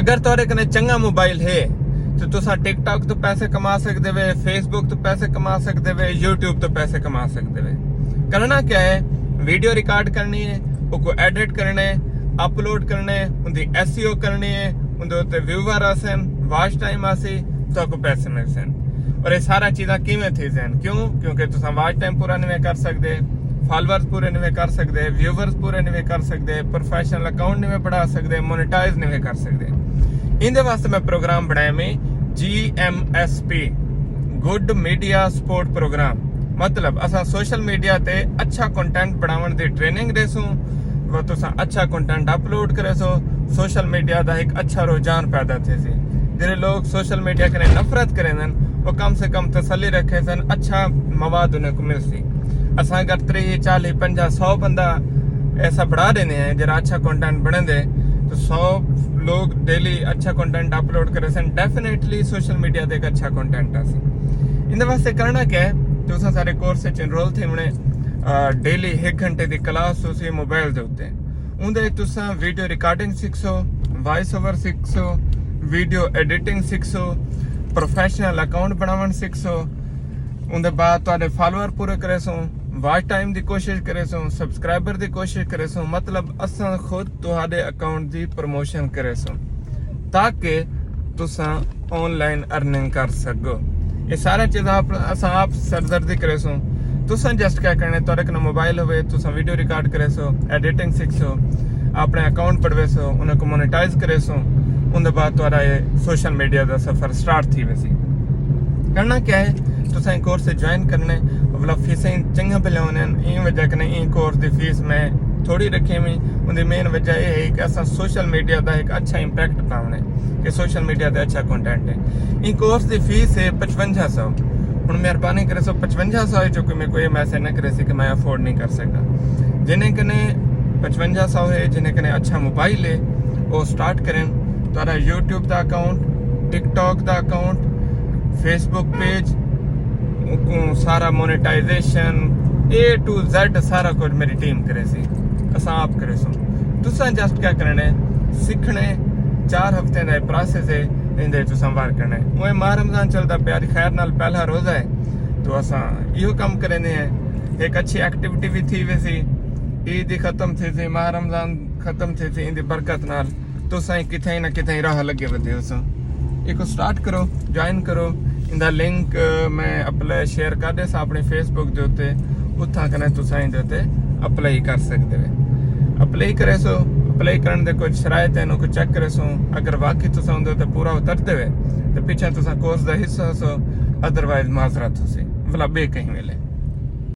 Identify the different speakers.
Speaker 1: अगर तुहाडे कने चंगा मोबाइल है तो तुसा टिकटॉक तो पैसे कमा सकते वे, फेसबुक तो पैसे कमा सकते वे, यूट्यूब तो पैसे कमा सकते वे। करना क्या है, वीडियो रिकॉर्ड करनी है, उसको एडिट करने, अपलोड करने, उनकी SEO करनी है, उनके उत्ते व्यूवर आसन, वॉच टाइम आसी तो आपको पैसे मिल सन। और ये सारा चीज़ा किवें थी सन, क्यों? क्योंकि तुसा वॉच टाइम पूरा नहीं कर सकते, फॉलोअर्स पूरे नहीं कर सकते, व्यूवर्स पूरे नहीं कर सकते, प्रोफेशनल अकाउंट नहीं बढ़ा सकते, मोनेटाइज नहीं कर सकते। इंदे वास्ते मैं प्रोग्राम बनाया में GMSP, good media support programme. मतलब असा सोशल मीडिया ते अच्छा कंटेंट बनावन दी ट्रेनिंग देसूं, वो तुसा अच्छा कंटेंट अपलोड करे सो सोशल मीडिया दा एक अच्छा रुझान पैदा थे सी। जेरे लोग सोशल मीडिया कने नफरत करें वो कम से कम तसल्ली रखे सन, अच्छा मवाद उन्हें को मिलसी। असा अगर 30, 40, 50, 100 बंदा ऐसा बढ़ा देने हैं जरा अच्छा कंटेंट बने दे तो 100 लोग डेली अच्छा कंटेंट अपलोड करे सन, डेफिनेटली सोशल मीडिया ते एक अच्छा कंटेंट आसी। इंदे वास्ते करना क्या है, तुसा सारे कोर्स च एनरोल थे उन्हें डेली 1 घंटे की क्लास तुसी मोबाइल दे उत्ते उंदे तुसा वीडियो रिकॉर्डिंग सीखो, वॉइस ओवर सीखो, वीडियो एडिटिंग सीखो, प्रोफेशनल अकाउंट बनावन सीखो। उनके बाद तुहाडे फॉलोअर पूरे करे सो, वॉच टाइम की कोशिश करे सो, सब्सक्राइबर की कोशिश करे सो। मतलब असा खुद तुहाडे अकाउंट की प्रमोशन करे सो ताकि तुसा ऑनलाइन अर्निंग कर सको। ये सारा चीज़ आप सरदर्दी करे सो। तुसा जस्ट क्या करना है, तुहाडे कने मोबाइल होवे, तुसा वीडियो रिकॉर्ड करे सो, एडिटिंग सीख सो, अपने अकाउंट पढ़वे सो, उन्हें को मोनेटाइज करे सो। उनके बाद तुहाडा ये सोशल मीडिया का सफर स्टार्ट थी वैसी। करना क्या है, तुसा कोर्स ज्वाइन करने, मतलब फीसें चंगा पे लाने। इन वजह कने इन कोर्स की फीस मैं थोड़ी रखी हुई। उनकी मेन वजह यह है कि असा सोशल मीडिया का एक अच्छा इंपैक्ट पाने कि सोशल मीडिया का अच्छा कंटेंट है। इन कोर्स की फीस है 5500। हूँ मेहरबानी करे सो 5500 है, जो कि मेरे को ये मैसेज न करे कि मैं अफोर्ड नहीं कर सकता। जिन्हें कने 5500 है, जिन्हें कने अच्छा मोबाइल है, वो स्टार्ट करें। तारा यूट्यूब का अकाउंट, टिकटॉक का अकाउंट, फेसबुक पेज, सारा मोनेटाइजेशन A to Z सारा कुछ मेरी टीम करे सी, असा आप करे सो। तुसा जस्ट क्या करना है, सीखने 4 हफ्ते का प्रोसेस है, इंदे तुसा वार करना है। वो माह रमजान चलता प्यारी खैर नाल पहला रोजा है तो असा इहो काम करेंदे हैं। एक अच्छी एक्टिविटी भी थी वैसी, ईद खत्म थी सी, माह रमजान खत्म थी सी, इंदी बरकत नाल तुसा किथे ना किथे राह लगे वधे हो। एक स्टार्ट करो, ज्वाइन करो। इंदा लिंक मैं अपने शेयर कर दे अपने फेसबुक के उत्ते, उत्थां कने तुसा इंदे उत्ते अप्लाई कर सकते हो। अप्लाई करे सो, अप्लाई करने दे कुछ शराइत है, उनको चेक करे सो। अगर वाकई तुसा उंदे उत्ते पूरा उतरते हुए तो पीछे तुसा कोर्स का हिस्सा हो सो, अदरवाइज माजरत हो सी, भला बे कहीं मिले।